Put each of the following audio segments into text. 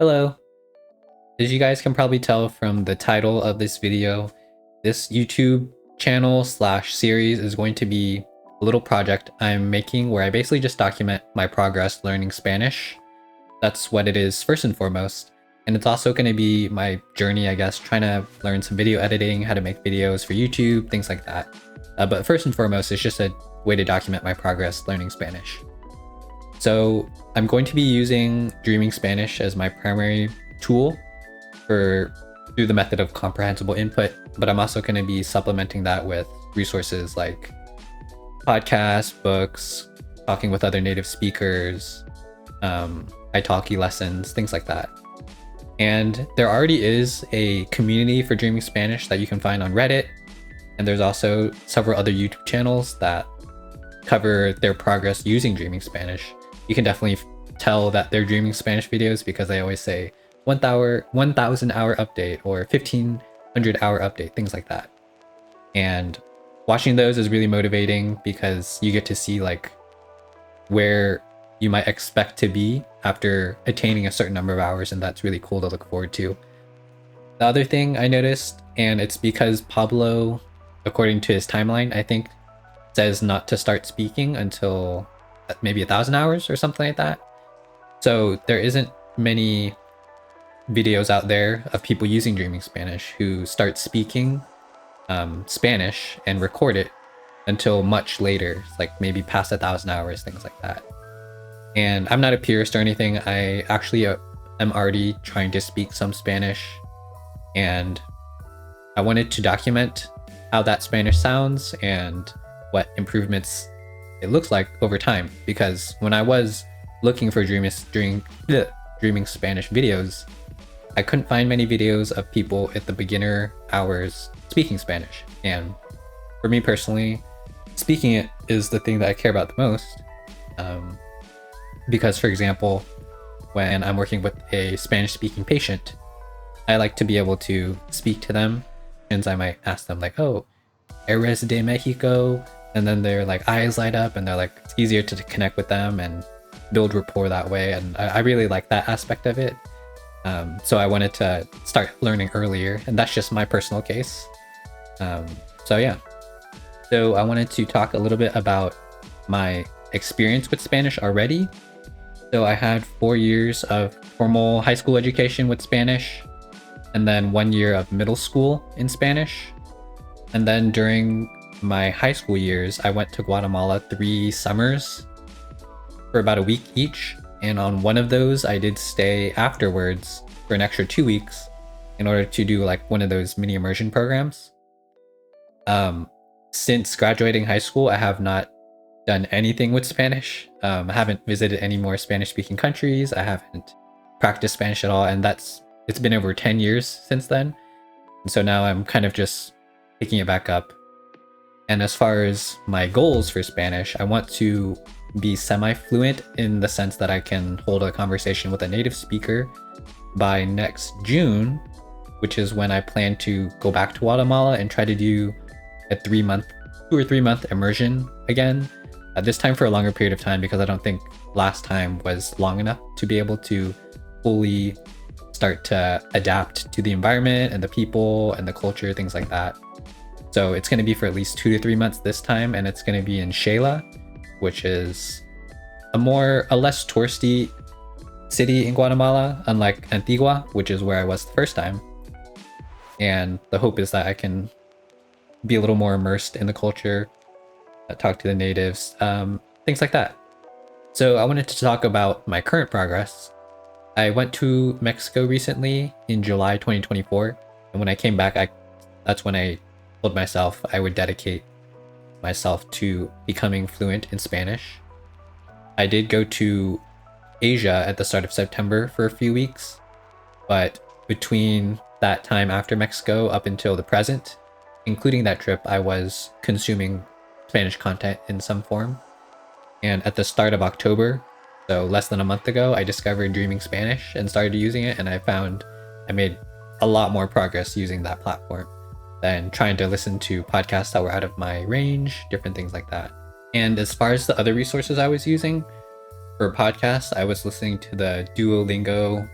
Hello. As you guys can probably tell from the title of this video, this YouTube channel slash series is going to be a little project I'm making where I basically just document my progress learning Spanish. That's what it is first and foremost. And it's also going to be my journey, I guess, trying to learn some video editing, how to make videos for YouTube, things like that. But first and foremost, it's just a way to document my progress learning Spanish. So I'm going to be using Dreaming Spanish as my primary tool through the method of comprehensible input, but I'm also going to be supplementing that with resources like podcasts, books, talking with other native speakers, italki lessons, things like that. And there already is a community for Dreaming Spanish that you can find on Reddit, and there's also several other YouTube channels that cover their progress using Dreaming Spanish. You can definitely tell that they're Dreaming Spanish videos because they always say 1,000 hour update or 1,500 hour update, things like that. And watching those is really motivating because you get to see like where you might expect to be after attaining a certain number of hours, and that's really cool to look forward to. The other thing I noticed, and it's because Pablo, according to his timeline, I think says not to start speaking until maybe 1,000 hours or something like that. So there isn't many videos out there of people using Dreaming Spanish who start speaking Spanish and record it until much later, like maybe past 1,000 hours, things like that. And I'm not a purist or anything. I actually am already trying to speak some Spanish, and I wanted to document how that Spanish sounds and what improvements it looks like over time, because when I was looking for Dreaming Spanish videos, I couldn't find many videos of people at the beginner hours speaking Spanish. And for me personally, speaking it is the thing that I care about the most. Because, for example, when I'm working with a Spanish-speaking patient, I like to be able to speak to them, and I might ask them like, "Oh, eres de Mexico?" And then their like eyes light up, and they're like, it's easier to connect with them and build rapport that way. And I really like that aspect of it. So I wanted to start learning earlier, and that's just my personal case. So yeah. So I wanted to talk a little bit about my experience with Spanish already. So I had 4 years of formal high school education with Spanish, and then 1 year of middle school in Spanish. And then during my high school years, I went to Guatemala 3 summers for about a week each. And on one of those, I did stay afterwards for an extra 2 weeks in order to do like one of those mini immersion programs. Since graduating high school, I have not done anything with Spanish. I haven't visited any more Spanish-speaking countries. I haven't practiced Spanish at all, and it's been over 10 years since then. And so now I'm kind of just picking it back up. And as far as my goals for Spanish, I want to be semi-fluent in the sense that I can hold a conversation with a native speaker by next June, which is when I plan to go back to Guatemala and try to do a 2 or 3 month immersion again. This time for a longer period of time, because I don't think last time was long enough to be able to fully start to adapt to the environment and the people and the culture, things like that. So it's going to be for at least 2 to 3 months this time, and it's going to be in Xela, which is a less touristy city in Guatemala, unlike Antigua, which is where I was the first time. And the hope is that I can be a little more immersed in the culture, talk to the natives, things like that. So I wanted to talk about my current progress. I went to Mexico recently in July 2024, and when I came back, that's when I told myself I would dedicate myself to becoming fluent in Spanish. I did go to Asia at the start of September for a few weeks, but between that time after Mexico up until the present, including that trip, I was consuming Spanish content in some form. And at the start of October, so less than a month ago, I discovered Dreaming Spanish and started using it, and I found I made a lot more progress using that platform than trying to listen to podcasts that were out of my range, different things like that. And as far as the other resources I was using for podcasts, I was listening to the Duolingo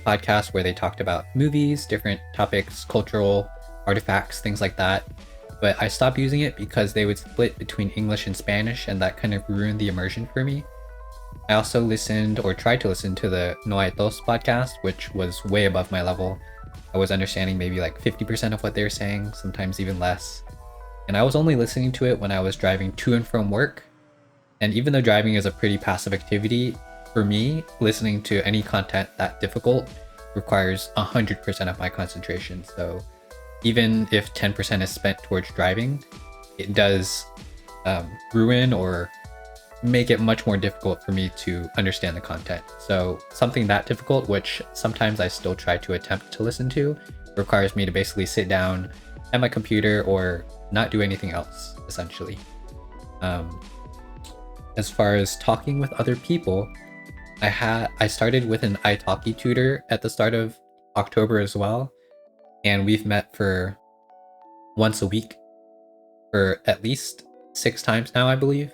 podcast where they talked about movies, different topics, cultural artifacts, things like that. But I stopped using it because they would split between English and Spanish, and that kind of ruined the immersion for me. I also listened or tried to listen to the No Hay Tos podcast, which was way above my level. I was understanding maybe like 50% of what they were saying, sometimes even less. And I was only listening to it when I was driving to and from work. And even though driving is a pretty passive activity, for me, listening to any content that difficult requires 100% of my concentration. So even if 10% is spent towards driving, it does ruin or make it much more difficult for me to understand the content. So something that difficult, which sometimes I still try to attempt to listen to, requires me to basically sit down at my computer or not do anything else, essentially. As far as talking with other people, I started with an italki tutor at the start of October as well, and we've met for once a week for at least 6 times now, I believe.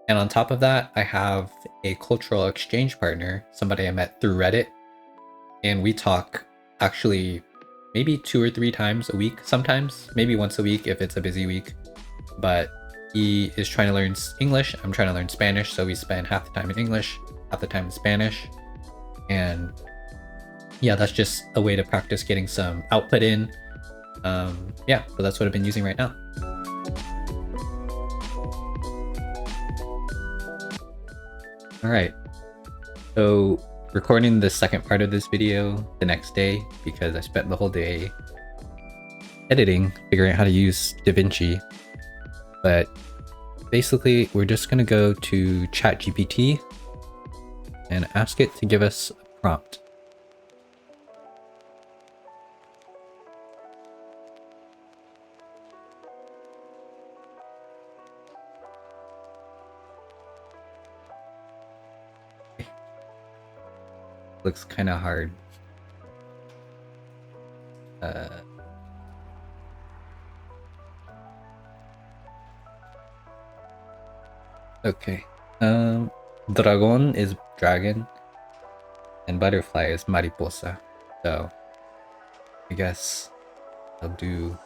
And on top of that, I have a cultural exchange partner, somebody I met through Reddit, and we talk actually maybe 2 or 3 times a week, sometimes maybe once a week if it's a busy week. But he is trying to learn English, I'm trying to learn Spanish, so we spend half the time in English, half the time in Spanish. And yeah, that's just a way to practice getting some output in. Yeah, so that's what I've been using right now. All right, so recording the second part of this video the next day because I spent the whole day editing, figuring out how to use DaVinci. But basically, we're just gonna go to ChatGPT and ask it to give us a prompt. Looks kind of hard. Okay. Dragon is dragon, and butterfly is mariposa. So I guess I'll do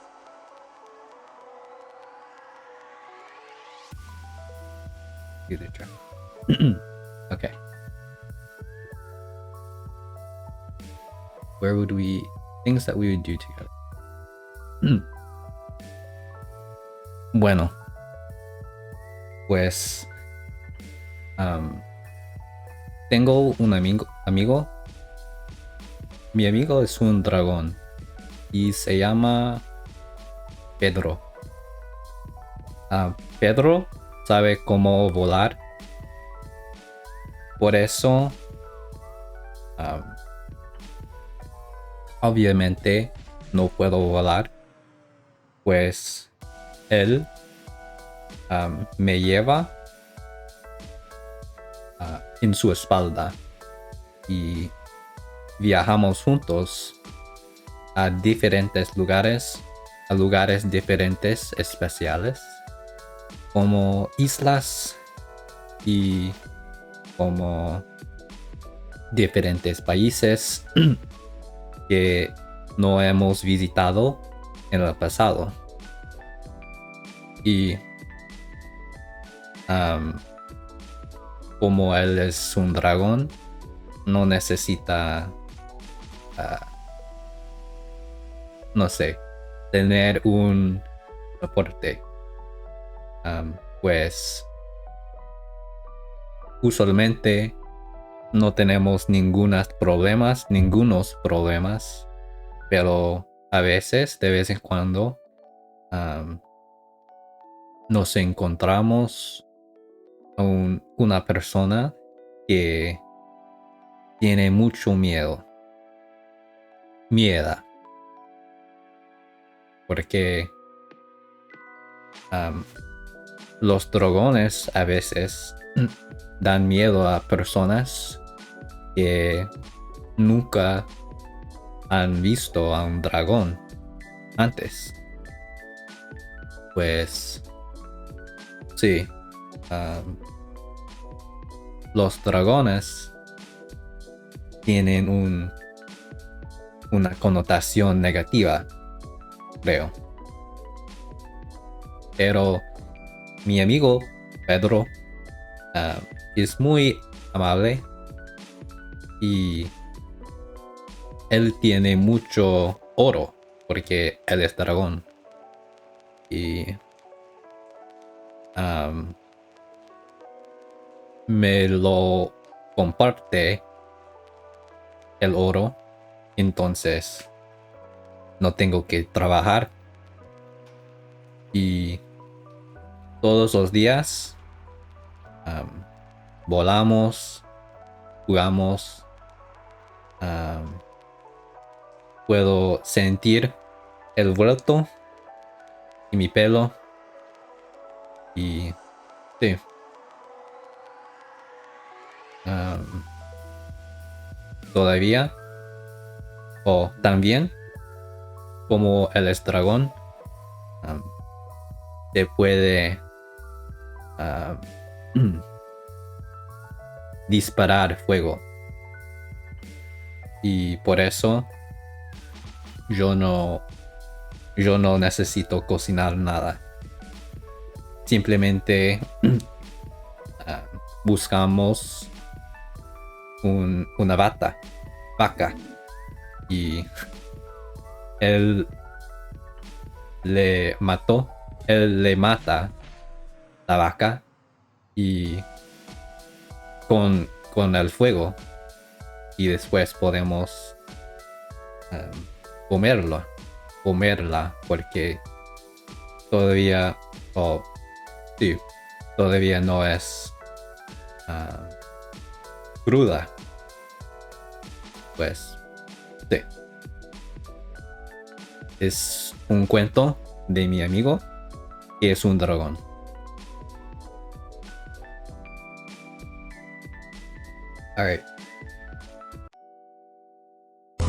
the dragon. Okay. Where would we things that we would do together? Bueno. Pues tengo un amigo. Mi amigo es un dragón y se llama Pedro. Pedro sabe cómo volar. Por eso, obviamente no puedo volar, pues él me lleva en su espalda y viajamos juntos a diferentes lugares, a lugares diferentes especiales, como islas y como diferentes países que no hemos visitado en el pasado. Y como él es un dragón, no necesita, no sé, tener un soporte. Pues usualmente no tenemos ningunos problemas, pero a veces, de vez en cuando, nos encontramos con una persona que tiene mucho miedo. Porque los dragones a veces dan miedo a personas que nunca han visto a un dragón antes. Pues sí, los dragones tienen una connotación negativa, creo. Pero mi amigo Pedro es muy amable y él tiene mucho oro porque él es dragón. Y me lo comparte el oro, entonces no tengo que trabajar y todos los días volamos, jugamos, puedo sentir el vuelto y mi pelo y sí. Todavía o también como él es dragón se puede disparar fuego y por eso yo no necesito cocinar nada, simplemente buscamos una vaca y él le mata la vaca y con el fuego y después podemos comerla porque todavía todavía no es cruda, pues sí. Es un cuento de mi amigo que es un dragón. Alright.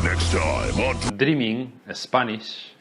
Next time on Dreaming, Spanish.